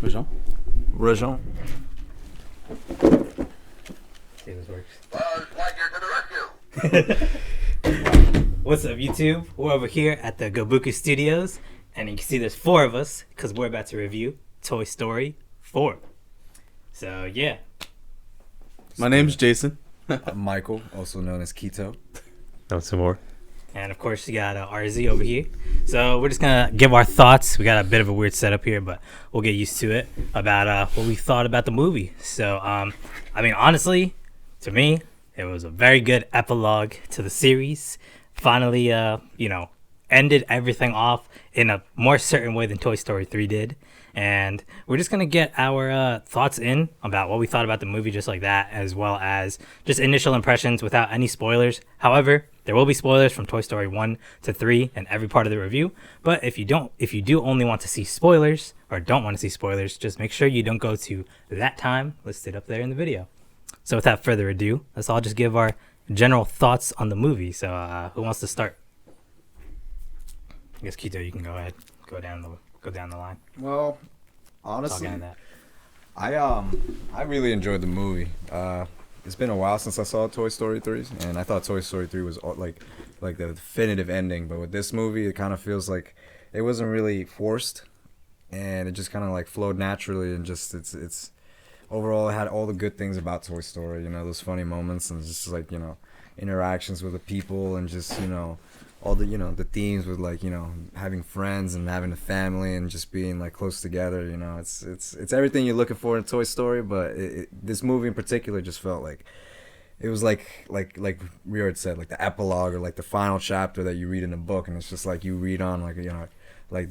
Rajon? Rajon. See if this works. What's up, YouTube? We're over here at the Gobuku Studios, and you can see there's 4 of us because we're about to review Toy Story 4. So, yeah. My name's Jason. I'm Michael, also known as Kito. No, some more. And of course, you got RZ over here. So we're just gonna give our thoughts. We got a bit of a weird setup here, but we'll get used to it about what we thought about the movie. So, I mean, honestly, to me, it was a very good epilogue to the series. Finally, ended everything off in a more certain way than Toy Story 3 did. And we're just going to get our thoughts in about what we thought about the movie just like that, as well as just initial impressions without any spoilers. However, there will be spoilers from Toy Story 1 to 3 in every part of the review. But if you do only want to see spoilers or don't want to see spoilers, just make sure you don't go to that time listed up there in the video. So without further ado, let's all just give our general thoughts on the movie. So who wants to start? I guess Kito, you can go ahead. Go down the line. Well, honestly, I really enjoyed the movie. It's been a while since I saw Toy Story 3, and I thought Toy Story 3 was like the definitive ending. But with this movie, it kind of feels like it wasn't really forced, and it just kind of like flowed naturally, and just it's overall it had all the good things about Toy Story. You know, those funny moments and just like interactions with the people, and just all the the themes with like having friends and having a family and just being like close together. It's everything you're looking for in Toy Story, but this movie in particular just felt like it was like Rio had said, like the epilogue or like the final chapter that you read in a book, and it's just like you read on like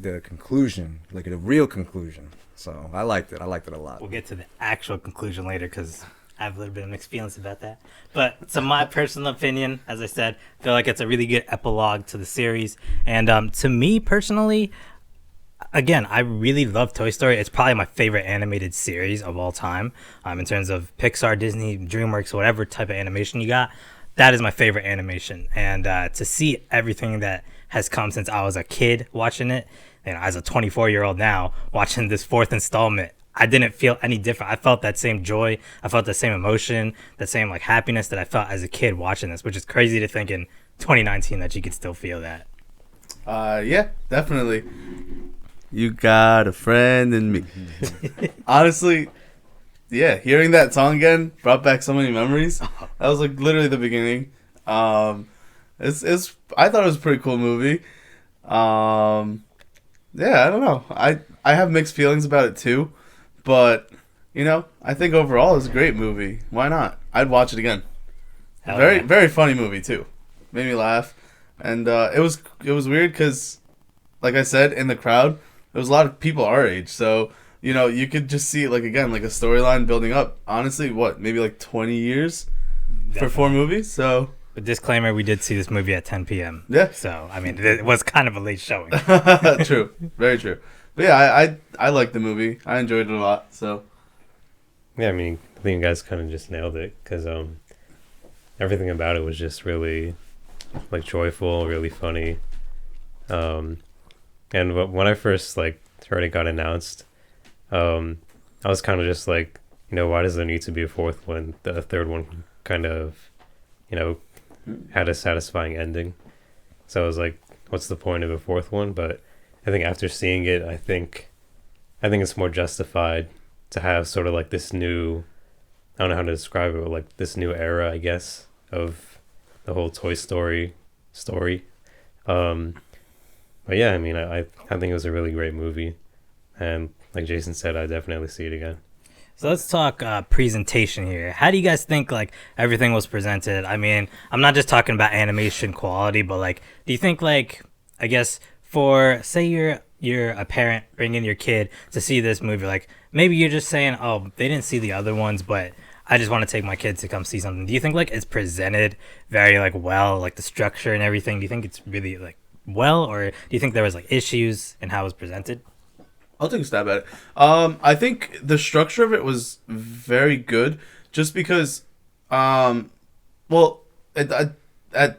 the conclusion, like the real conclusion. So I liked it a lot. We'll get to the actual conclusion later because I have a little bit of mixed feelings about that. But to my personal opinion, as I said, I feel like it's a really good epilogue to the series. And to me personally, again, I really love Toy Story. It's probably my favorite animated series of all time. In terms of Pixar, Disney, DreamWorks, whatever type of animation you got, that is my favorite animation. And to see everything that has come since I was a kid watching it, and as a 24-year-old now, watching this 4th installment, I didn't feel any different. I felt that same joy. I felt the same emotion, that same like happiness that I felt as a kid watching this, which is crazy to think in 2019 that you could still feel that. Yeah, definitely. You got a friend in me. Honestly, yeah, hearing that song again brought back so many memories. That was like literally the beginning. It's I thought it was a pretty cool movie. Yeah, I don't know. I have mixed feelings about it too. But, I think overall it's a great movie. Why not? I'd watch it again. Very funny movie too. Made me laugh. And it was weird because, like I said, in the crowd, there was a lot of people our age. So, you could just see, like, again, like a storyline building up. Honestly, maybe like 20 years for 4 movies? So... But disclaimer, we did see this movie at 10 p.m. Yeah. So, I mean, it was kind of a late showing. True. Very true. But yeah, I liked the movie. I enjoyed it a lot. So Yeah, I mean, I think you guys kind of just nailed it because everything about it was just really like joyful, really funny. And when I first like heard it got announced, I was kind of just like, why does there need to be a 4th one? The 3rd one kind of, had a satisfying ending. So I was like, what's the point of a 4th one? But I think after seeing it, I think it's more justified to have sort of like this new, I don't know how to describe it, but like this new era, I guess, of the whole Toy Story story. But yeah, I mean, I think it was a really great movie. And like Jason said, I definitely see it again. So let's talk presentation here. How do you guys think like everything was presented? I mean, I'm not just talking about animation quality, but like, do you think like, I guess for say you're a parent bringing your kid to see this movie, like maybe you're just saying, oh, they didn't see the other ones, but I just want to take my kids to come see something. Do you think like it's presented very like well, like the structure and everything? Do you think it's really like well, or do you think there was like issues in how it was presented? I'll take a stab at it. I think the structure of it was very good, just because, at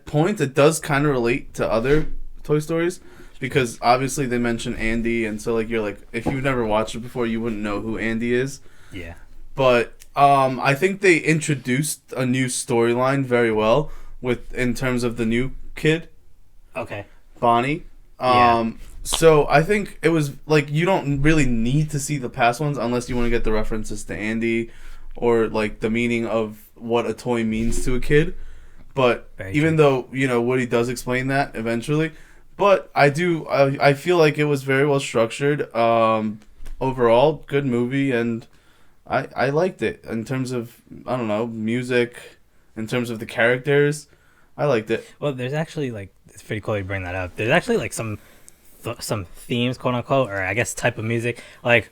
points it does kind of relate to other Toy Stories, because obviously they mention Andy, and so like you're like, if you've never watched it before, you wouldn't know who Andy is. Yeah. But I think they introduced a new storyline very well in terms of the new kid, Okay. Bonnie. Yeah. So I think it was like you don't really need to see the past ones unless you want to get the references to Andy or like the meaning of what a toy means to a kid. But Very even though, you know, Woody does explain that eventually, but I feel like it was very well structured. Overall, good movie, and I liked it in terms of, I don't know, music, in terms of the characters. I liked it. Well, there's actually like, it's pretty cool you bring that up. There's actually like some themes, quote unquote, or I guess type of music. Like,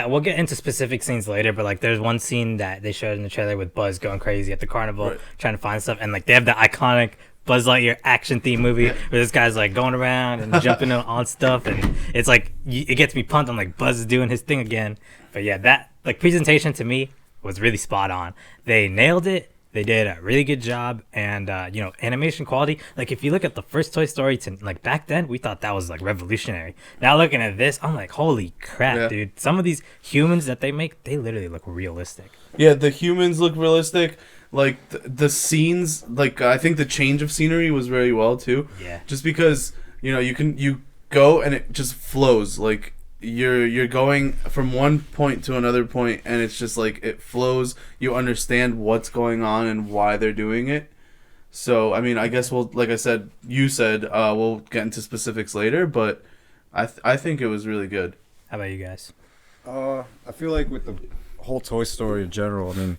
we'll get into specific scenes later, but like there's one scene that they showed in the trailer with Buzz going crazy at the carnival, Right. trying to find stuff, and like they have the iconic Buzz Lightyear action theme movie where this guy's like going around and jumping on stuff, and it's like it gets me pumped. I'm like, Buzz is doing his thing again. But yeah, that like presentation to me was really spot on. They nailed it. They did a really good job, and you know, animation quality. Like if you look at the first Toy Story, like back then, we thought that was like revolutionary. Now looking at this, I'm like, holy crap, Yeah. dude! Some of these humans that they make, they literally look realistic. Yeah, the humans look realistic. Like the scenes, like I think the change of scenery was very well too. Yeah. Just because, you know, you go and it just flows. Like you're going from one point to another point, and it's just like it flows. You understand what's going on and why they're doing it. So I mean, I guess like I said, we'll get into specifics later, but I think it was really good. How about you guys? I feel like with the whole Toy Story in general, I mean,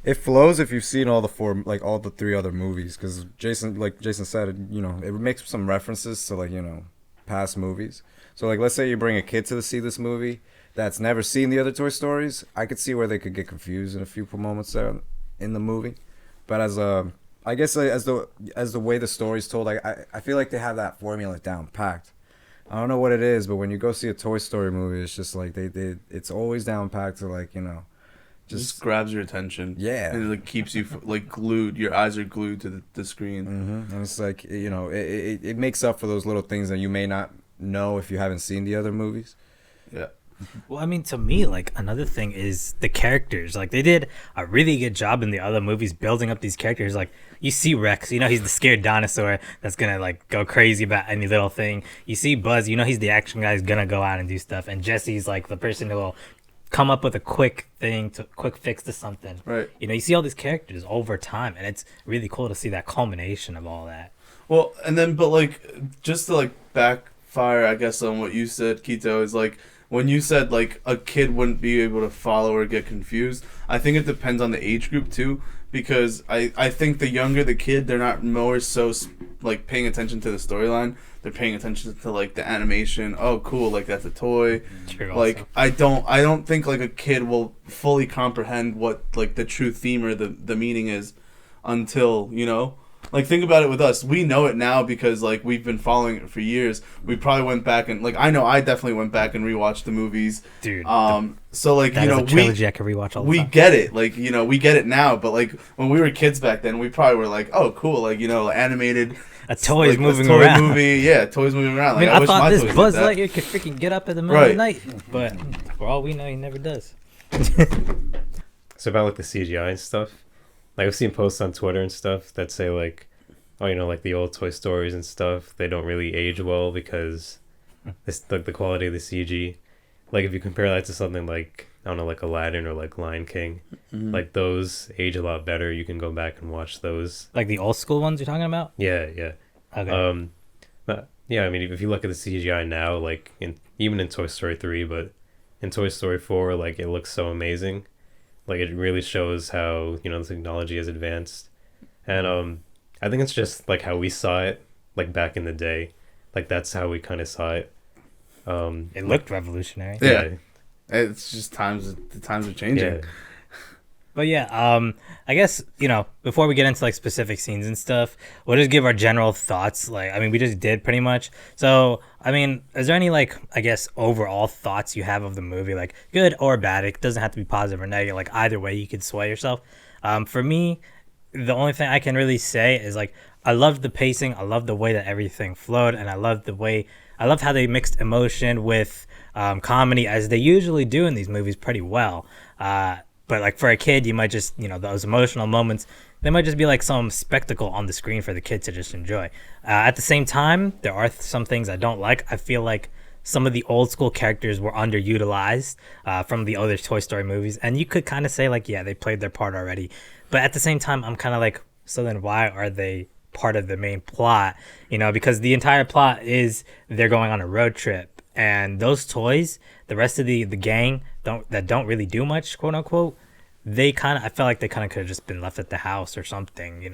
it flows if you've seen all the three other movies. Because Jason said, you know, it makes some references to like, you know, past movies. So like, let's say you bring a kid to see this movie that's never seen the other Toy Stories. I could see where they could get confused in a few moments there in the movie. But I guess as the way the story's told, I feel like they have that formula down packed. I don't know what it is, but when you go see a Toy Story movie, it's just like it's always down packed to like, you know, Just grabs your attention. Yeah. And it like keeps you like glued. Your eyes are glued to the screen. And it's like, you know, it makes up for those little things that you may not know if you haven't seen the other movies. Yeah. Well, I mean, to me, like another thing is the characters. Like they did a really good job in the other movies building up these characters. Like you see Rex, you know he's the scared dinosaur that's gonna like go crazy about any little thing. You see Buzz, you know he's the action guy who's gonna go out and do stuff. And Jesse's like the person who will come up with a quick fix to something. Right. You know, you see all these characters over time, and it's really cool to see that culmination of all that. Well, and then, but like, just to like backfire, I guess, on what you said, Kito, is like, when you said like a kid wouldn't be able to follow or get confused, I think it depends on the age group too, because I think the younger the kid, they're not more so like paying attention to the storyline. They're paying attention to like the animation. Oh, cool! Like that's a toy. True, Like also. I don't think like a kid will fully comprehend what like the true theme or the meaning is until, you know. Like, think about it with us. We know it now because, like, we've been following it for years. We probably went back and, like, I know I definitely went back and rewatched the movies. Dude. So, like, That you is know, a trilogy I could rewatch all the we time. get it. Like, you know, we get it now. But, like, when we were kids back then, we probably were like, oh, cool. Like, you know, animated. A toy is like, moving toy around. movie. Yeah, toys moving around. I mean, Like, I wish thought my this toys did Buzz that. Lightyear could freaking get up in the middle of the Right. night. But for all we know, he never does. So about like the CGI and stuff, like I've seen posts on Twitter and stuff that say like, oh, you know, like the old Toy Stories and stuff, they don't really age well because this like the quality of the CG. Like if you compare that to something like, I don't know, like Aladdin or like Lion King, like those age a lot better. You can go back and watch those. Like the old school ones you're talking about? Yeah, yeah. Okay. But yeah, I mean, if you look at the CGI now, like even in Toy Story 3, but in Toy Story 4, like it looks so amazing. Like it really shows how, you know, the technology has advanced. And I think it's just like how we saw it like back in the day. Like that's how we kind of saw it. It looked revolutionary. Yeah. It's just the times are changing. Yeah. But yeah, I guess, you know, before we get into like specific scenes and stuff, we'll just give our general thoughts. Like, I mean, we just did pretty much. So, I mean, is there any like, I guess, overall thoughts you have of the movie, like good or bad? It doesn't have to be positive or negative. Like either way, you could sway yourself. For me, the only thing I can really say is like, I loved the pacing. I loved the way that everything flowed, and I loved how they mixed emotion with comedy, as they usually do in these movies pretty well. But like for a kid, you might just, those emotional moments, they might just be like some spectacle on the screen for the kid to just enjoy. At the same time, there are some things I don't like. I feel like some of the old school characters were underutilized from the other Toy Story movies, and you could kind of say like, yeah, they played their part already. But at the same time, I'm kind of like, so then why are they part of the main plot? Because the entire plot is they're going on a road trip, and those toys, the rest of the gang don't really do much, quote unquote. I felt like they kind of could have just been left at the house or something,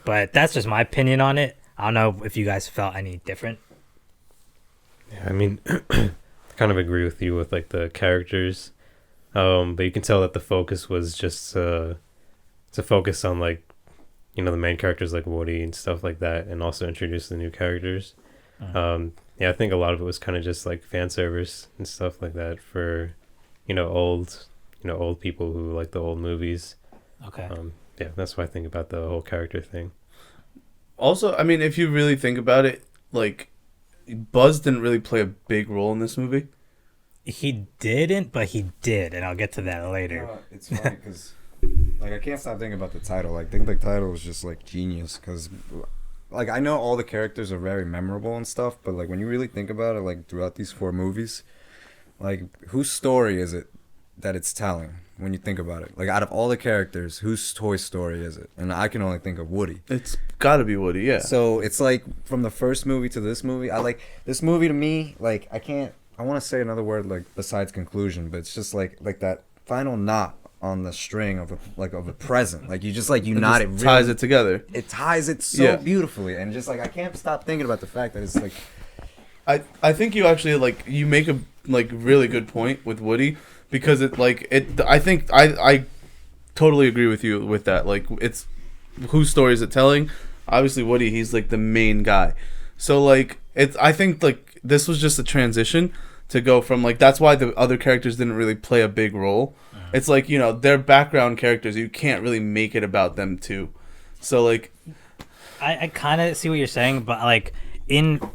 But that's just my opinion on it. I don't know if you guys felt any different. Yeah, I mean, I kind of agree with you with like the characters, but you can tell that the focus was just to focus on like, the main characters like Woody and stuff like that, and also introduce the new characters. Yeah, I think a lot of it was kind of just like fan service and stuff like that for, old people who like the old movies. Okay. Yeah, that's what I think about the whole character thing. Also, I mean, if you really think about it, like, Buzz didn't really play a big role in this movie. He didn't, but he did, and I'll get to that later. It's funny because, like, I can't stop thinking about the title. I think the title is just, like, genius because, like, I know all the characters are very memorable and stuff, but, like, when you really think about it, like, throughout these 4 movies, like, whose story is it that it's telling when you think about it? Like, out of all the characters, whose Toy Story is it? And I can only think of Woody. It's gotta be Woody, yeah. So it's like from the first movie to this movie, I like this movie to me, like I want to say another word like besides conclusion, but it's just like that final knot on the string of a present. Like you just like unite it, ties it together. It ties it so beautifully, and just like I can't stop thinking about the fact that it's like I think you actually like you make a like really good point with Woody. Because I think I totally agree with you with that. Like, it's whose story is it telling? Obviously, Woody, he's like the main guy. So like, I think like this was just a transition to go from like that's why the other characters didn't really play a big role. It's like they're background characters. You can't really make it about them too. So like, I kind of see what you're saying, but like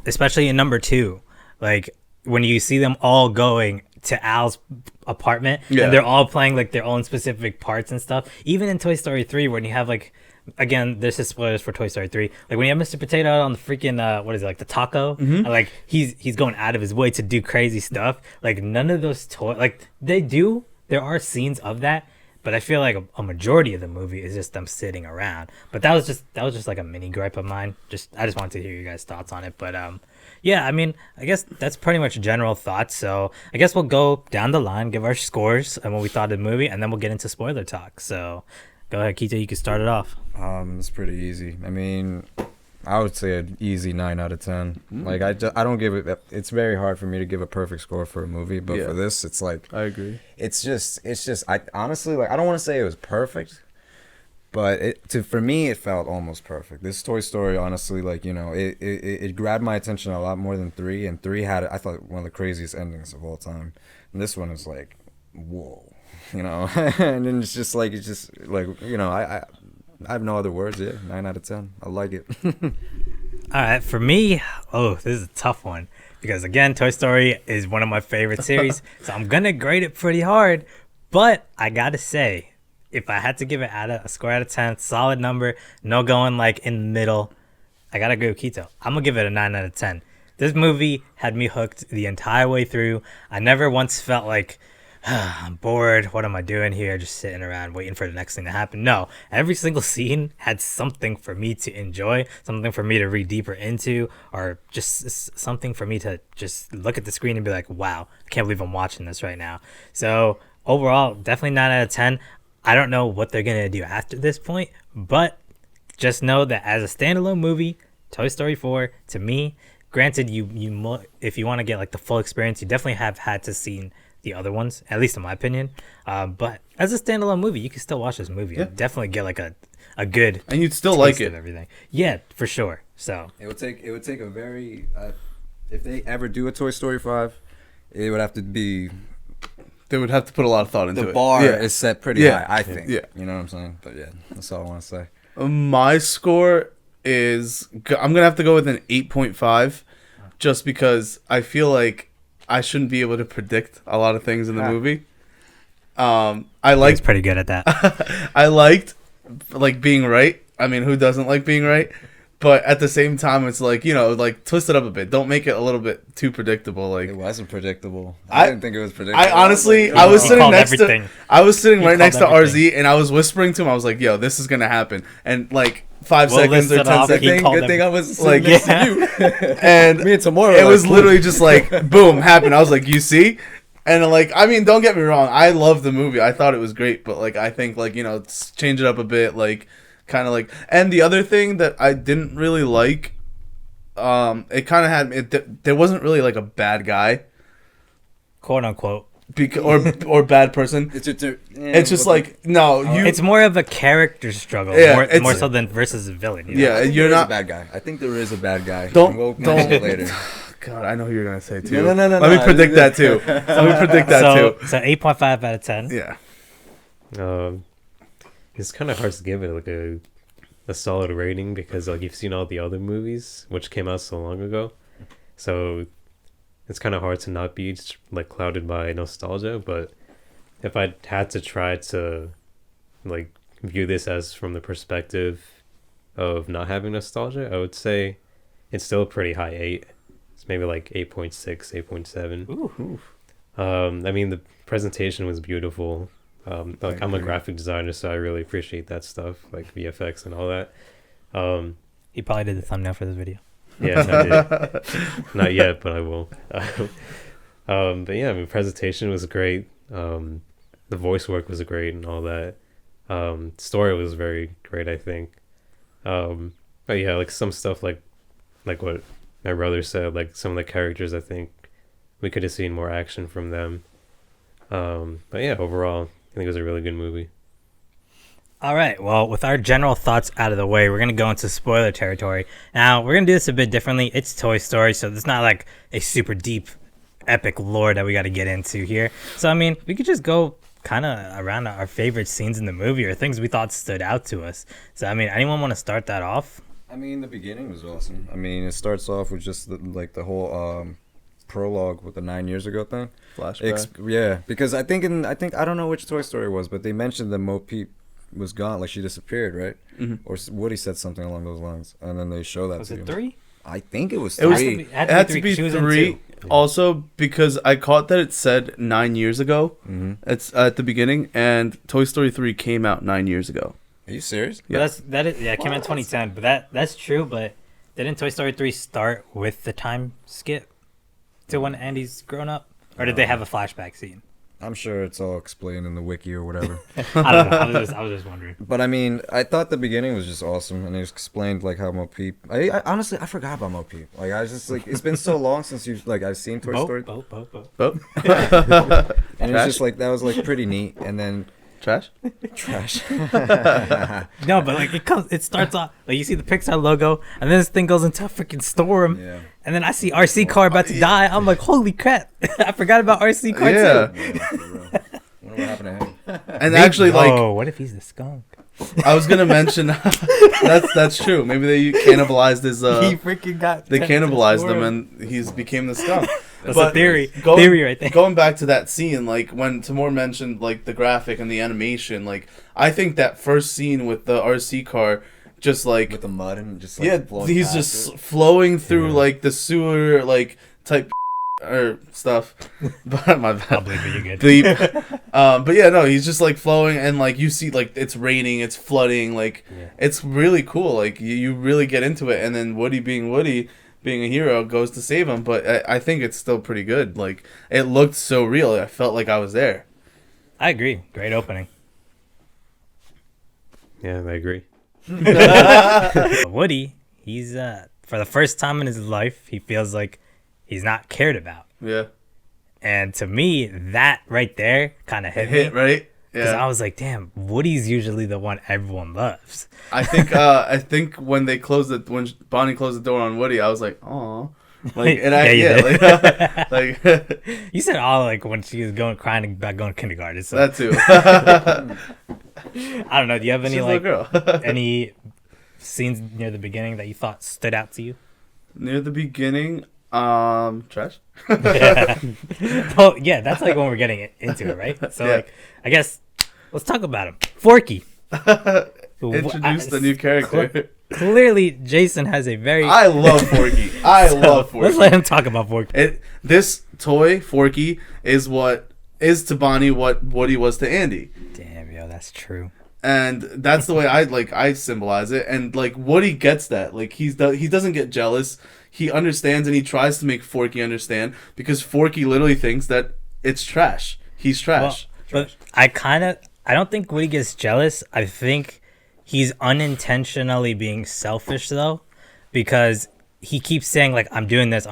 especially in number 2, like when you see them all going to Al's apartment and they're all playing like their own specific parts and stuff. Even in Toy Story 3 when you have like, again, this is spoilers for Toy Story 3, like when you have Mr. Potato out on the freaking what is it, like the taco, and like he's going out of his way to do crazy stuff. Like none of those toys, like there are scenes of that, but I feel like a majority of the movie is just them sitting around. But that was just like a mini gripe of mine. I just wanted to hear you guys' thoughts on it. But yeah, I mean, I guess that's pretty much general thoughts. So I guess we'll go down the line, give our scores and what we thought of the movie, and then we'll get into spoiler talk. So go ahead, Kito, you can start it off. It's pretty easy. I mean, I would say an easy 9 out of 10. Like I don't give it. It's very hard for me to give a perfect score for a movie, but for this, it's like I agree. It's just. I honestly like. I don't want to say it was perfect, but for me, it felt almost perfect. This Toy Story, honestly, like it grabbed my attention a lot more than 3, and 3 had I thought one of the craziest endings of all time, and this one is like, whoa, and then it's just like I have no other words. 9 out of 10. I like it. All right, for me, this is a tough one because again, Toy Story is one of my favorite series, so I'm gonna grade it pretty hard. But I gotta say, if I had to give it a score out of 10, solid number, no going like in the middle, I gotta agree with Kito. I'm gonna give it a 9 out of 10. This movie had me hooked the entire way through. I never once felt like, I'm bored. What am I doing here? Just sitting around waiting for the next thing to happen. No, every single scene had something for me to enjoy, something for me to read deeper into, or just something for me to just look at the screen and be like, wow, I can't believe I'm watching this right now. So overall, definitely 9 out of 10. I don't know what they're going to do after this point, but just know that as a standalone movie, Toy Story 4, to me, granted, if you want to get like the full experience, you definitely have had to see the other ones, at least in my opinion. But as a standalone movie, you can still watch this movie and definitely get like a good and you'd still like it and everything. Yeah, for sure. So it would take a very if they ever do a Toy Story 5, it would have to be. They would have to put a lot of thought into it. The bar is set pretty high, I think. Yeah. You know what I'm saying? But yeah, that's all I want to say. My score, I'm gonna have to go with an 8.5, just because I feel like I shouldn't be able to predict a lot of things in the movie. I He's liked pretty good at that. I liked like being right. I mean, who doesn't like being right? But at the same time, it's like, like twist it up a bit. Don't make it a little bit too predictable. Like It wasn't predictable. I didn't think it was predictable. I honestly, I I was He sitting called next everything. to, I was sitting He right next to called everything. RZ, and I was whispering to him. I was like, "Yo, this is gonna happen." And like 5 We'll seconds list or it 10 off. He seconds, called Good thing I was Like, like next to you. and Me and Timour. it was literally just like boom, happened. I was like, "You see." And like, I mean, don't get me wrong. I love the movie. I thought it was great, but like, I think like change it up a bit, like kind of like. And the other thing that I didn't really like, it kind of had there wasn't really like a bad guy, Quote unquote. or bad person. It's just like no, you. It's more of a character struggle, Yeah, more so than versus a villain. Yeah, you're not a bad guy. I think there is a bad guy. Don't- We'll mention it later. God, I know who you're gonna say too. No. Let me predict that too. Let me predict that So too. 8.5 out of 10. Yeah. It's kind of hard to give it like a solid rating because like you've seen all the other movies which came out so long ago, so it's kind of hard to not be like clouded by nostalgia. But if I had to try to like view this as from the perspective of not having nostalgia, I would say it's still a pretty high 8. It's maybe like 8.6, 8.7. Ooh. I mean, the presentation was beautiful. Like I'm a graphic designer, so I really appreciate that stuff, like VFX and all that. He probably did the thumbnail for this video. Yeah, not yet, but I will. But yeah, I mean, presentation was great. The voice work was great and all that. Story was very great, I think. But yeah, like some stuff like what my brother said, like some of the characters, I think we could have seen more action from them. But yeah, overall, I think it was a really good movie. All right. Well, with our general thoughts out of the way, we're going to go into spoiler territory. Now, we're going to do this a bit differently. It's Toy Story, so there's not like a super deep, epic lore that we got to get into here. So, I mean, we could just go kind of around our favorite scenes in the movie or things we thought stood out to us. So, I mean, anyone want to start that off? I mean, the beginning was awesome. I mean, it starts off with just the whole prologue with the 9 years ago thing. Flashback. Yeah, because I don't know which Toy Story it was, but they mentioned that Mo Peep was gone, like she disappeared, right? Mhm. Or Woody said something along those lines, and then they show that Was to it you. 3? I think it was It was 3. It It had to be She was in 3. 2. Also, because I caught that it said 9 years ago. Mm-hmm. It's at the beginning, and Toy Story 3 came out 9 years ago. Are you serious? But it came out in 2010, but that's true, but didn't Toy Story 3 start with the time skip to when Andy's grown up? Or did they have a flashback scene? I'm sure it's all explained in the wiki or whatever. I don't know. I was just wondering. But I mean, I thought the beginning was just awesome, and it explained like how Mo Peep. I honestly I forgot about Mo Peep. Like I was just like, it's been so long since I've seen Toy Story, Bo. Oh. and it was just like that was like pretty neat. And then Trash? trash. No, but like it starts off like you see the Pixar logo, and then this thing goes into a freaking storm, Yeah. and then I see RC car about to die. I'm like, holy crap! I forgot about RC car Yeah. too. Yeah, for real. I wonder what happened to him. And actually, like, oh, what if he's the skunk? I was gonna mention that's true. Maybe they cannibalized his. He freaking got. They cannibalized him, transformed. and he's became the skunk. That's But a theory. Going, Theory right there. Going back to that scene, like when Timour mentioned like the graphic and the animation, like I think that first scene with the RC car, just like With the mud and just like flowing he's past just it. flowing through Yeah. like the sewer like type or stuff. But my I'll bad. believe it. You're good. Bleep. But yeah, no, he's just like flowing, and like you see, like it's raining, it's flooding, like Yeah. it's really cool. Like you really get into it, and then Woody, being a hero, goes to save him. But I think it's still pretty good. Like it looked so real. I felt like I was there. I agree. Great opening. Yeah, I agree. Woody, he's for the first time in his life, he feels like he's not cared about. Yeah, And to me, that right there kind of it hit hit me. right. Because Yeah, I was like, damn, Woody's usually the one everyone loves. I think when Bonnie closed the door on Woody, I was like, oh. Like and Yeah, you did. like You said all like when she was crying about going to kindergarten. So that too. I don't know. Do you have any She's a like little girl. any scenes near the beginning that you thought stood out to you? Near the beginning, trash. Yeah. Well, yeah, that's like when we're getting into it, right? So, Yeah. like, I guess let's talk about him. Forky. Introduced the new character. Clearly, Jason has a very. I love Forky. I love Forky. Let's let him talk about Forky. This toy, Forky, is to Bonnie what Woody was to Andy. Damn, yo, that's true. And that's the way I symbolize it. And like Woody gets that. Like he doesn't get jealous. He understands and he tries to make Forky understand because Forky literally thinks that it's trash. He's trash. Well, but I don't think Woody gets jealous. I think he's unintentionally being selfish though, because he keeps saying like I'm doing this,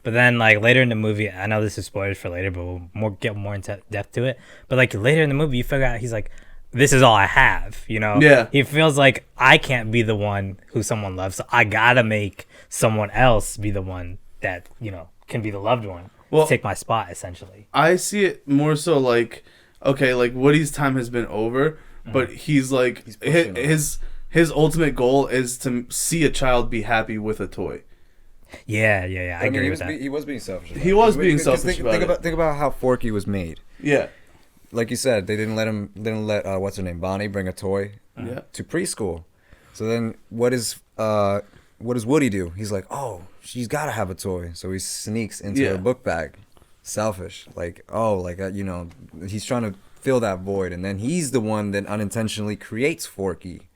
but then like later in the movie, I know this is spoilers for later, but we'll get more into depth to it. But like later in the movie, you figure out he's like, this is all I have, you know? Yeah. He feels like I can't be the one who someone loves, so I gotta make someone else be the one that, you know, can be the loved one. Well, take my spot, essentially. I see it more so like, okay, like Woody's time has been over, but he's like, his ultimate goal is to see a child be happy with a toy. Yeah. I agree with that. He was being selfish. He was being selfish about it. Think about how Forky was made. Yeah. Like you said, they didn't let what's her name, Bonnie, bring a toy to preschool. So then what does Woody do? He's like, oh, she's got to have a toy. So he sneaks into her book bag. Selfish. Like, you know, he's trying to fill that void. And then he's the one that unintentionally creates Forky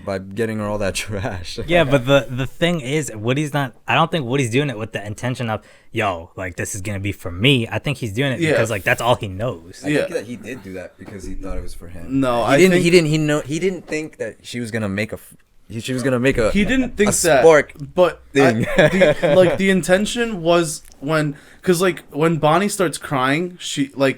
by getting her all that trash. Yeah, but the thing is, I don't think Woody's doing it with the intention of, yo, like, this is going to be for me. I think he's doing it because, like, that's all he knows. I think that he did do that because he thought it was for him. No, he didn't think that she was going to make a he didn't think a spark but thing. The intention was because when Bonnie starts crying,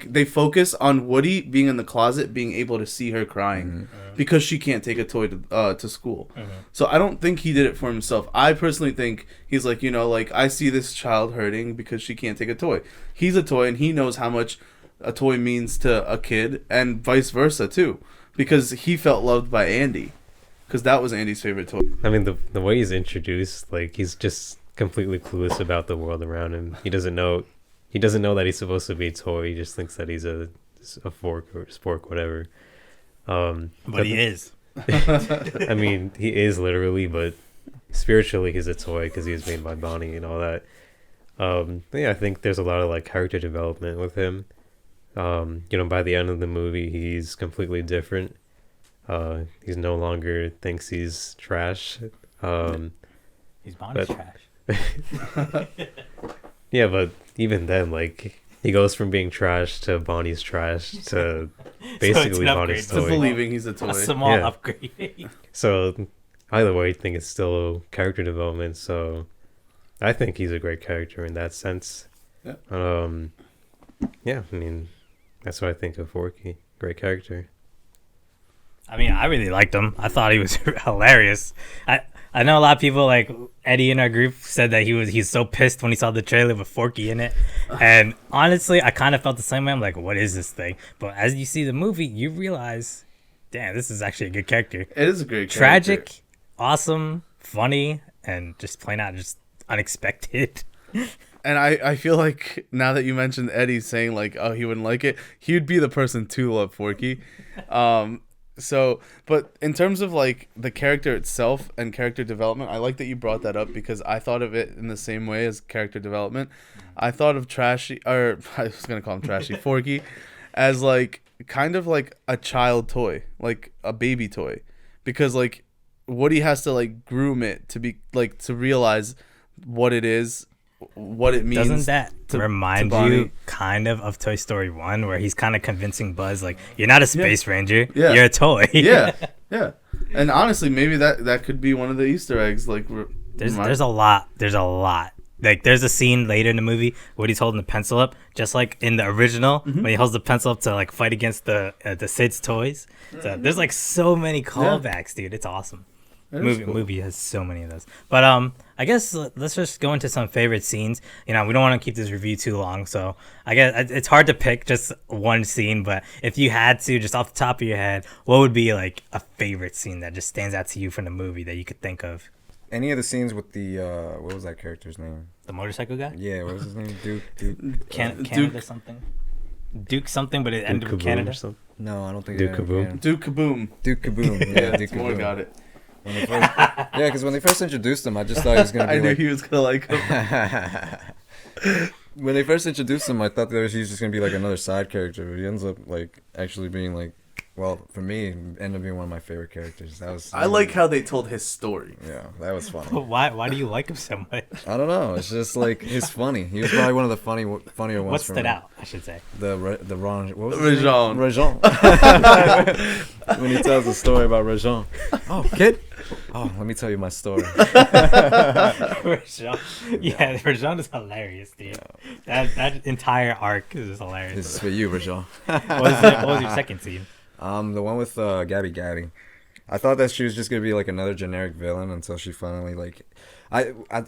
they focus on Woody being in the closet, being able to see her crying because she can't take a toy to school. So I don't think he did it for himself. I personally think he's like, you know, like, I see this child hurting because she can't take a toy. He's a toy and he knows how much a toy means to a kid, and vice versa too, because he felt loved by Andy. Because that was Andy's favorite toy. I mean, the way he's introduced, like, he's just completely clueless about the world around him. He doesn't know that he's supposed to be a toy. He just thinks that he's a fork or a spork, whatever. But he is. I mean, he is literally, but spiritually he's a toy because he was made by Bonnie and all that. I think there's a lot of like character development with him. You know, by the end of the movie, he's completely different. He's no longer thinks he's trash. He's Bonnie's trash. Yeah, but even then, like, he goes from being trash to Bonnie's trash to basically Bonnie's to toy. believing he's a toy. A small upgrade. So either way, I think it's still character development. So I think he's a great character in that sense. Yeah. I mean, that's what I think of Forky. Great character. I mean, I really liked him. I thought he was hilarious. I know a lot of people, like Eddie in our group, said that he's so pissed when he saw the trailer with Forky in it. And honestly, I kind of felt the same way. I'm like, what is this thing? But as you see the movie, you realize, damn, this is actually a good character. It is a great character. Tragic, awesome, funny, and just plain out just unexpected. And I feel like now that you mentioned Eddie saying like, oh, he wouldn't like it, he would be the person to love Forky. So, but in terms of like the character itself and character development, I like that you brought that up because I thought of it in the same way as character development. I thought of I was going to call him Trashy, Forky, as like kind of like a child toy, like a baby toy, because like Woody has to like groom it to be like to realize what it is, what it means. Doesn't that remind you kind of Toy Story 1, where he's kind of convincing Buzz, like, you're not a space ranger, you're a toy. Yeah. And honestly, maybe that could be one of the Easter eggs. Like, there's a lot. Like, there's a scene later in the movie where he's holding the pencil up, just like in the original, when he holds the pencil up to like fight against the Sid's toys. So there's like so many callbacks, dude. It's awesome. Movie has so many of those. But I guess let's just go into some favorite scenes. We don't want to keep this review too long, so I guess it's hard to pick just one scene. But if you had to, just off the top of your head, what would be like a favorite scene that just stands out to you from the movie that you could think of? Any of the scenes with the what was that character's name? The motorcycle guy? Yeah, what was his name? Duke. Canada something. Duke something, but it ended with Canada. No, I don't think Duke it ended with Kaboom. Duke Kaboom. Duke Kaboom. Yeah, Duke Timour Kaboom. got it. Because when they first introduced him, I just thought he was gonna be I knew like. he was gonna like him. When they first introduced him, I thought that he was just gonna be like another side character, but he ends up like actually being like, well, for me, ended up being one of my favorite characters. That was. I like how they told his story. Yeah, that was funny. Why do you like him so much? I don't know. It's just like he's funny. He was probably one of the funnier ones. What for stood me. out, I should say? The Ron. What was his name? Rajon. Rajon. When he tells the story about Rajon. Oh, kid. Oh, let me tell you my story. Rajon. Yeah, Rajon is hilarious, dude. That entire arc is just hilarious. This is for you, Rajon. What was your second scene? The one with Gabby Gabby. I thought that she was just gonna be like another generic villain until she finally like,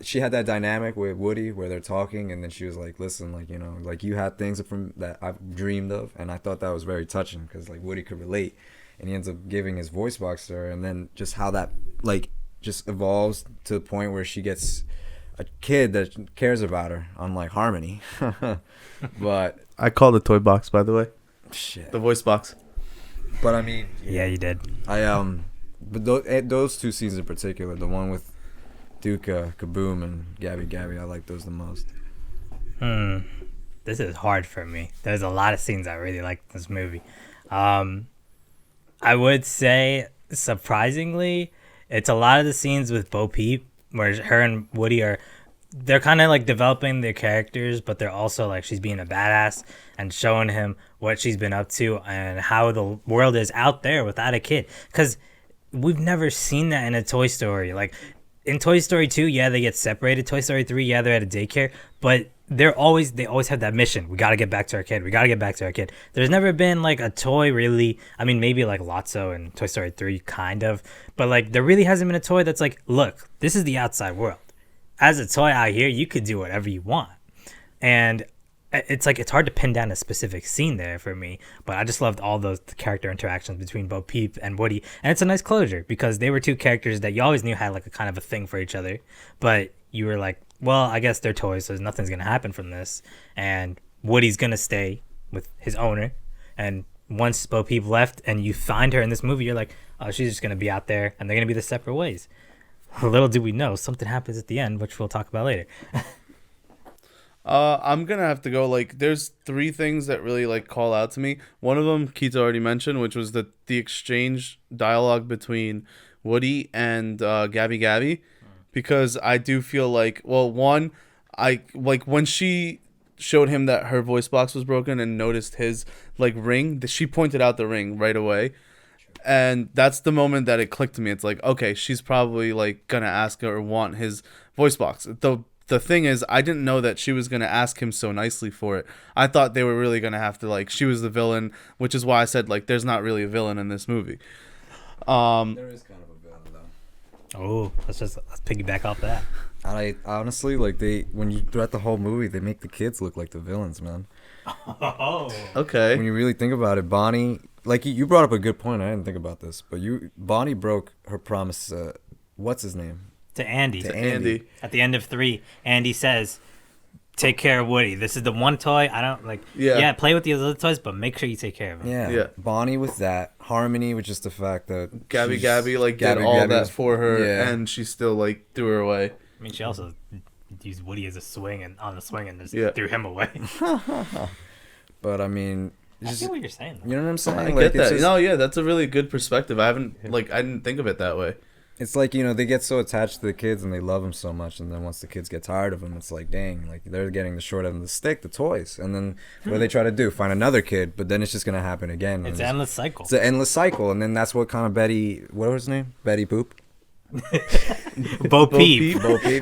she had that dynamic with Woody where they're talking and then she was like, listen, like like you had things from that I've dreamed of, and I thought that was very touching because like Woody could relate, and he ends up giving his voice box to her, and then just how that like just evolves to the point where she gets a kid that cares about her, unlike Harmony. But I called the toy box, by the way. shit. The voice box. But I mean, Yeah, you did. but those two scenes in particular, the one with Duke Kaboom and Gabby Gabby, I like those the most. This is hard for me. There's a lot of scenes I really like in this movie. I would say, surprisingly, it's a lot of the scenes with Bo Peep where her and Woody they're kind of like developing their characters, but they're also like she's being a badass and showing him what she's been up to and how the world is out there without a kid. Because we've never seen that in a Toy Story. Like in Toy Story 2, yeah, they get separated. Toy Story 3, yeah, they're at a daycare, but they always have that mission. We got to get back to our kid. There's never been like a toy really. I mean, maybe like Lotso and Toy Story 3 kind of, but like there really hasn't been a toy that's like, look, this is the outside world. As a toy out here, you could do whatever you want. And it's like it's hard to pin down a specific scene there for me, but I just loved all the character interactions between Bo Peep and Woody. And it's a nice closure because they were two characters that you always knew had like a kind of a thing for each other, but you were like, well, I guess they're toys, so nothing's going to happen from this. And Woody's going to stay with his owner. And once Bo Peep left and you find her in this movie, you're like, oh, she's just going to be out there and they're going to be the separate ways. Little do we know, something happens at the end, which we'll talk about later. I'm gonna have to go. Like, there's three things that really like call out to me. One of them, Kito already mentioned, which was the exchange dialogue between Woody and Gabby Gabby, because I do feel like, well, one, I like when she showed him that her voice box was broken and noticed his like ring. She pointed out the ring right away. And that's the moment that it clicked to me. It's like, okay, she's probably like gonna ask or want his voice box. The thing is, I didn't know that she was gonna ask him so nicely for it. I thought they were really gonna have to like, she was the villain, which is why I said like, there's not really a villain in this movie. There is kind of a villain though. Oh, let's piggyback off that. I honestly like throughout the whole movie they make the kids look like the villains, man. Oh, Okay. When you really think about it, Bonnie, like you brought up a good point. I didn't think about this, but Bonnie broke her promise. What's his name? to Andy. To Andy. At the end of 3, Andy says, take care of Woody. This is the one toy I don't like. Yeah, play with the other toys, but make sure you take care of him. Yeah. Bonnie with that. Harmony with just the fact that Gabby like did Gabby all that was- for her, yeah. and she still like threw her away. I mean, she also used Woody as a swing and on the swing and just Yeah. threw him away. But I mean, I just, see what you're saying. you know what I'm saying? I Like, get it's that. just- No, yeah, that's a really good perspective. I didn't think of it that way. It's like, they get so attached to the kids and they love them so much, and then once the kids get tired of them, it's like, dang, like they're getting the short end of the stick, the toys, and then what do they try to do? Find another kid, but then it's just gonna happen again. It's and an endless cycle. It's an endless cycle, and then that's what kind of what was his name? Betty Boop. Bo Peep. Bo Peep.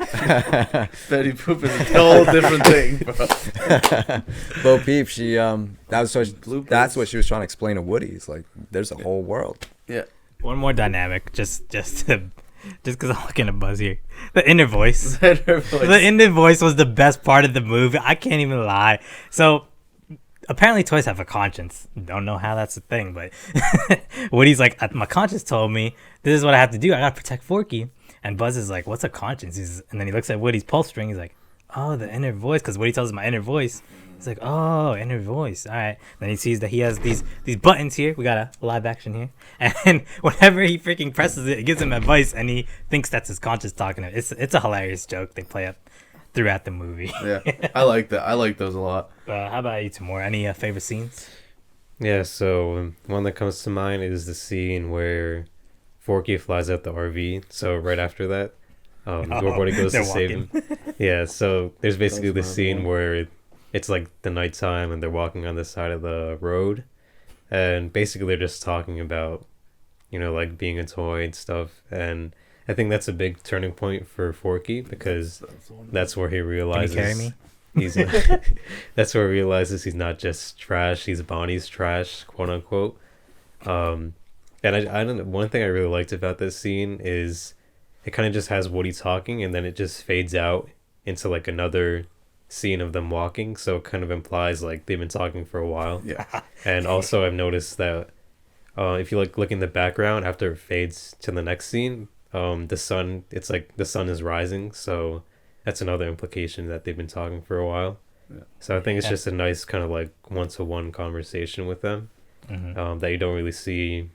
Betty Poop is a whole different thing, bro. Bo Peep. She that's Bloopers. what she was trying to explain to Woody. It's like there's a whole world. Yeah. One more dynamic, just to just because I'm looking at Buzz here. The inner voice. Her voice. The inner voice was the best part of the movie. I can't even lie. So apparently toys have a conscience. Don't know how that's a thing, but Woody's like, my conscience told me this is what I have to do. I gotta protect Forky. And Buzz is like, what's a conscience? And then he looks at Woody's pulse string. He's like, oh, the inner voice. Because Woody tells him my inner voice. He's like, oh, inner voice. All right. Then he sees that he has these buttons here. We got a live action here. And whenever he freaking presses it, it gives him advice. And he thinks that's his conscience talking to him. It's a hilarious joke they play up throughout the movie. Yeah, I like that. I like those a lot. How about you, Timour? Any favorite scenes? Yeah, so one that comes to mind is the scene where Forky flies out the RV. So right after that, Woody goes to save him. Yeah, so there's basically this scene where it's like the nighttime and they're walking on the side of the road, and basically they're just talking about, like being a toy and stuff. And I think that's a big turning point for Forky because that's where he realizes. Can you carry me? He's that's where he realizes he's not just trash, he's Bonnie's trash, quote unquote. And I don't know, one thing I really liked about this scene is it kind of just has Woody talking and then it just fades out into like another scene of them walking, so it kind of implies like they've been talking for a while. Yeah. And also I've noticed that if you like look in the background after it fades to the next scene, the sun is rising, so that's another implication that they've been talking for a while. Yeah. So I think it's just a nice kind of like one-to-one conversation with them that you don't really see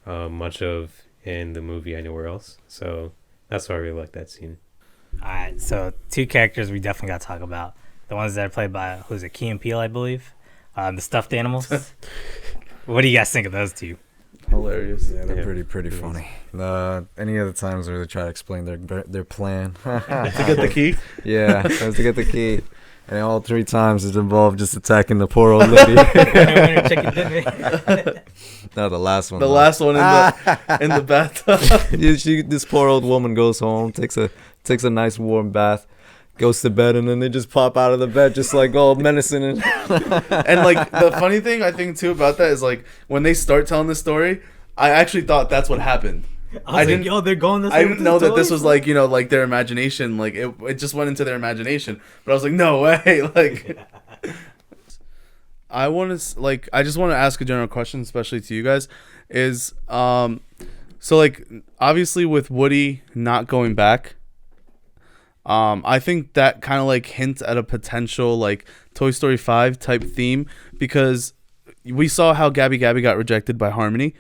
much of in the movie anywhere else. So that's why I really like that scene. All right, so two characters we definitely got to talk about. The ones that are played by, who's it, Key and Peele, I believe. The stuffed animals. What do you guys think of those two? Hilarious. Yeah, they're pretty funny. Any other times where they try to explain their plan To get the key? Yeah, that was to get the key. And all 3 times it's involved just attacking the poor old lady. No, the last one. The last one in the bathtub. This poor old woman goes home, takes a nice warm bath, goes to bed, and then they just pop out of the bed just like all menacing. And like the funny thing I think too about that is like when they start telling the story, I actually thought that's what happened. I didn't. Yo, they're going this way. I didn't know that this was like like their imagination. Like it just went into their imagination. But I was like, no way. Like, I just want to ask a general question, especially to you guys. Is so like obviously with Woody not going back, I think that kind of like hints at a potential like Toy Story 5 type theme, because we saw how Gabby got rejected by Harmony.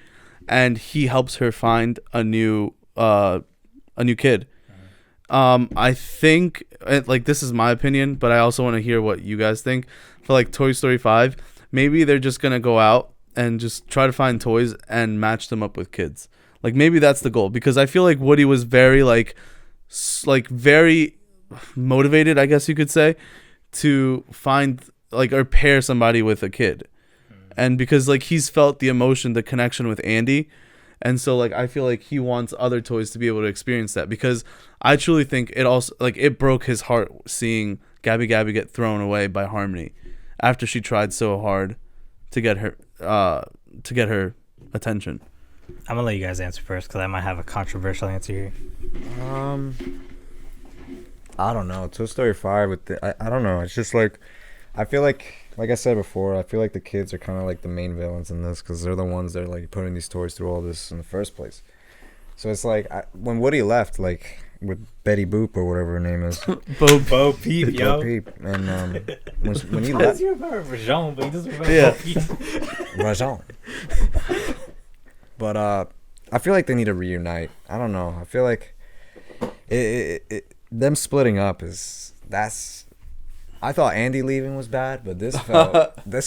And he helps her find a new kid. I think like this is my opinion, but I also want to hear what you guys think. For like Toy Story 5, maybe they're just gonna go out and just try to find toys and match them up with kids. Like maybe that's the goal, because I feel like Woody was very very motivated, I guess you could say, to find or pair somebody with a kid. And because like he's felt the emotion, the connection with Andy, and so like I feel like he wants other toys to be able to experience that, because I truly think it also it broke his heart seeing Gabby get thrown away by Harmony after she tried so hard to get her attention. I'm gonna let you guys answer first because I might have a controversial answer here. I don't know. Toy Story 5 with I don't know. It's just like I feel like I said before, I feel like the kids are kind of like the main villains in this, because they're the ones that are like putting these toys through all this in the first place. So it's like when Woody left, like with Betty Boop or whatever her name is, Bo Peep, yo. Bo Peep, and when he How left, does he remember Rajon, but he doesn't remember Yeah. Bo Peep? Rajon. But I feel like they need to reunite. I don't know. I feel like them splitting up that's. I thought Andy leaving was bad, but this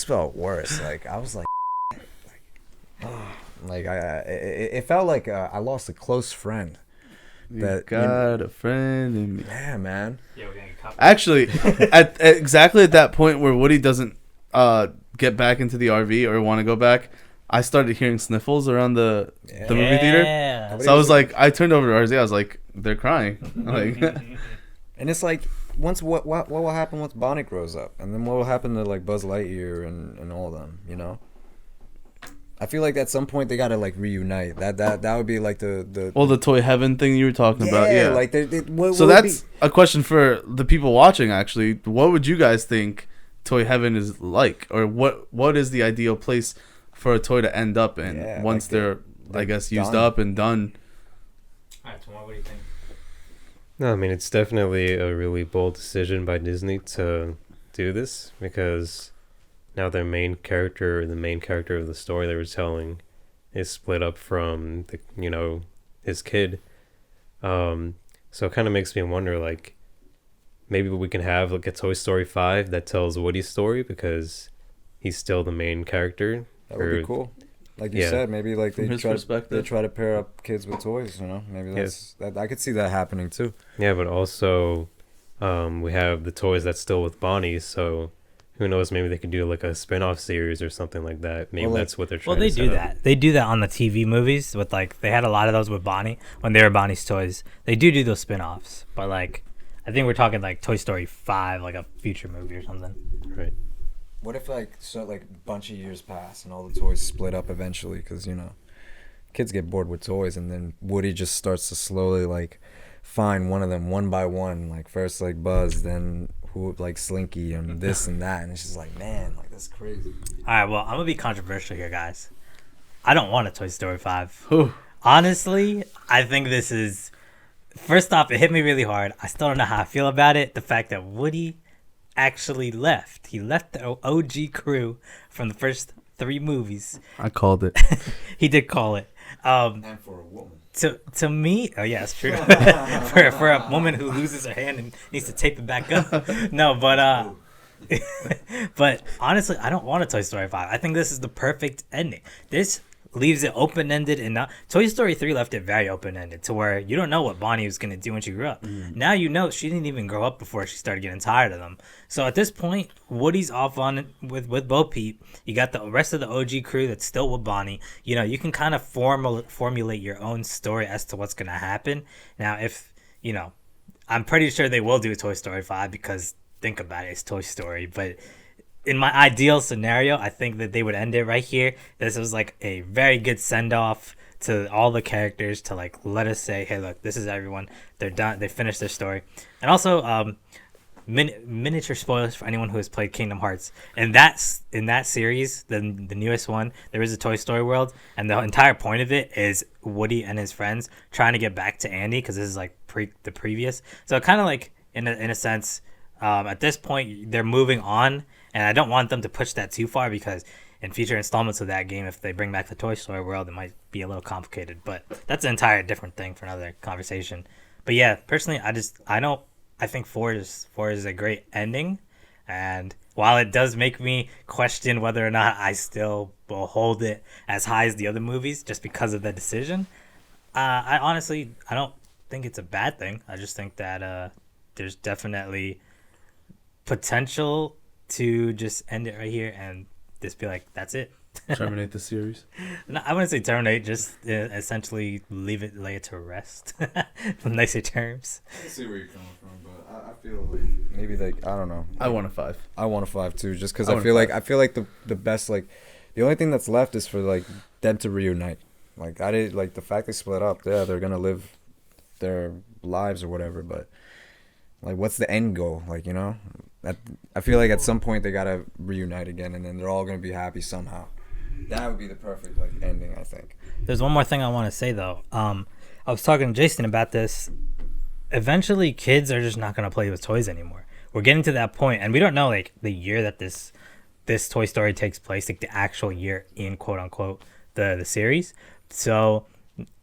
felt worse. Like I was like it felt like I lost a close friend. You got a friend in me. Yeah, man. Yeah, we're gonna get caught. Actually, at exactly at that point where Woody doesn't get back into the RV or want to go back, I started hearing sniffles around the movie theater. Yeah. So I was like, I turned over to RZ. I was like, they're crying. Like, And it's like, once what will happen once Bonnie grows up, and then what will happen to like Buzz Lightyear and all of them, you know? I feel like at some point they gotta like reunite. That would be like the Well, the toy heaven thing you were talking about, yeah. Like what So would that's a question for the people watching. Actually, what would you guys think toy heaven is like, or what is the ideal place for a toy to end up in once like they're I guess used done. up and done? All right, Timour, what do you think? No, I mean, it's definitely a really bold decision by Disney to do this, because now the main character of the story they were telling is split up from his kid. So it kind of makes me wonder, like, maybe we can have like a Toy Story 5 that tells Woody's story, because he's still the main character. That would be cool. Like you said, maybe like they try to pair up kids with toys. Maybe that I could see that happening too. Yeah, but also, we have the toys that's still with Bonnie. So, who knows? Maybe they could do like a spin-off series or something like that. Maybe that's what they're trying. Well, to they do that. Up. They do that on the TV movies with like they had a lot of those with Bonnie when they were Bonnie's toys. They do those spin-offs, but like I think we're talking like Toy Story 5, like a future movie or something. Right. What if like a bunch of years pass and all the toys split up eventually? Because kids get bored with toys, and then Woody just starts to slowly like find one of them one by one. Like first like Buzz, then who like Slinky and this and that, and it's just like, man, like that's crazy. All right, well I'm gonna be controversial here, guys. I don't want a Toy Story 5. Ooh. Honestly, I think this is. First off, it hit me really hard. I still don't know how I feel about it. The fact that Woody actually left. He left the OG crew from the first 3 movies. I called it. He did call it. And for a woman. To me, oh yeah, it's true. for a woman who loses her hand and needs to tape it back up. No, but but honestly, I don't want a Toy Story 5. I think this is the perfect ending. This leaves it open-ended, and not Toy Story 3 left it very open-ended to where you don't know what Bonnie was going to do when she grew up. Now you know she didn't even grow up before she started getting tired of them. So at this point, Woody's off on it with Bo Peep. You got the rest of the OG crew that's still with Bonnie. You can kind of formulate your own story as to what's going to happen. Now, if, I'm pretty sure they will do a Toy Story 5 because think about it, it's Toy Story, but in my ideal scenario, I think that they would end it right here. This was like a very good send-off to all the characters to like let us say, hey, look, this is everyone. They're done. They finished their story. And also, miniature spoilers for anyone who has played Kingdom Hearts. And that's in that series, the newest one, there is a Toy Story world, and the entire point of it is Woody and his friends trying to get back to Andy because this is like the previous. So kind of like in a sense, at this point they're moving on. And I don't want them to push that too far because in future installments of that game, if they bring back the Toy Story world, it might be a little complicated. But that's an entire different thing for another conversation. But yeah, personally, I think 4 is a great ending. And while it does make me question whether or not I still will hold it as high as the other movies just because of the decision, I don't think it's a bad thing. I just think that there's definitely potential to just end it right here and just be like, that's it. Terminate the series. No, I wouldn't say terminate, just essentially lay it to rest. Nicer terms. I see where you're coming from, but I feel like maybe like I don't know. I want a 5. I want a 5 too, just because I feel like the best, like the only thing that's left is for like them to reunite. Like the fact they split up. Yeah, they're gonna live their lives or whatever, but like what's the end goal? Like I feel like at some point they gotta reunite again, and then they're all gonna be happy somehow. That would be the perfect like ending, I think. There's one more thing I want to say though. I was talking to Jason about this. Eventually, kids are just not gonna play with toys anymore. We're getting to that point, and we don't know like the year that this Toy Story takes place, like the actual year in quote unquote the series. So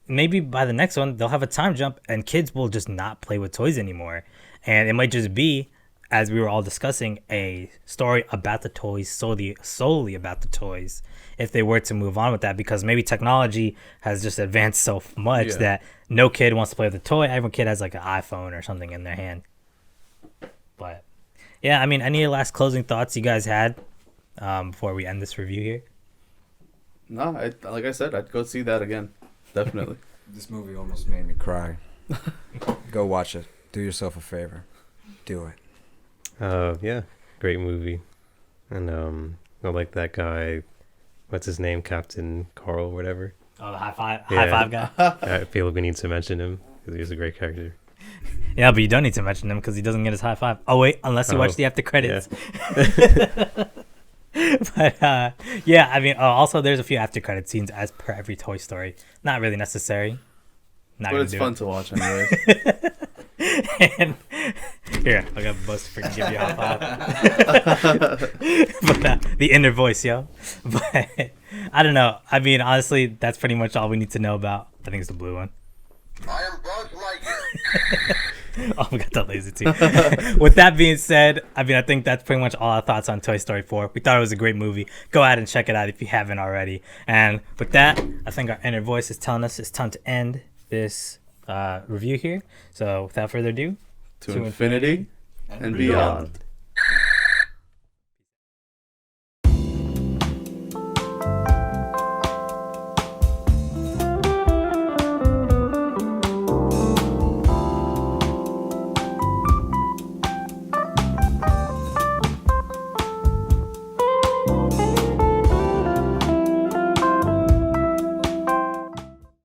maybe by the next one they'll have a time jump, and kids will just not play with toys anymore, and it might just be, as we were all discussing, a story about the toys, solely about the toys, if they were to move on with that, because maybe technology has just advanced so much that no kid wants to play with a toy. Every kid has like an iPhone or something in their hand. But yeah, I mean, any last closing thoughts you guys had before we end this review here? No, like I said, I'd go see that again. Definitely. This movie almost made me cry. Go watch it. Do yourself a favor. Do it. Yeah, great movie. And I like that guy what's his name, Captain Carl, whatever. Oh, the high five guy. I feel like we need to mention him because he's a great character. Yeah, but you don't need to mention him because he doesn't get his high five. Oh wait, unless you watch the after credits. Yeah. But yeah, I mean, also there's a few after credit scenes as per every Toy Story. Not really necessary. But it's fun to watch anyways. And here, I got Buzz to freaking give you a high five. But the inner voice, yo. But I don't know. I mean, honestly, that's pretty much all we need to know about. I think it's the blue one. I am Buzz Lightyear. Oh, we got that lazy too. With that being said, I mean, I think that's pretty much all our thoughts on Toy Story 4. We thought it was a great movie. Go ahead and check it out if you haven't already. And with that, I think our inner voice is telling us it's time to end this review here. So without further ado, To infinity and beyond.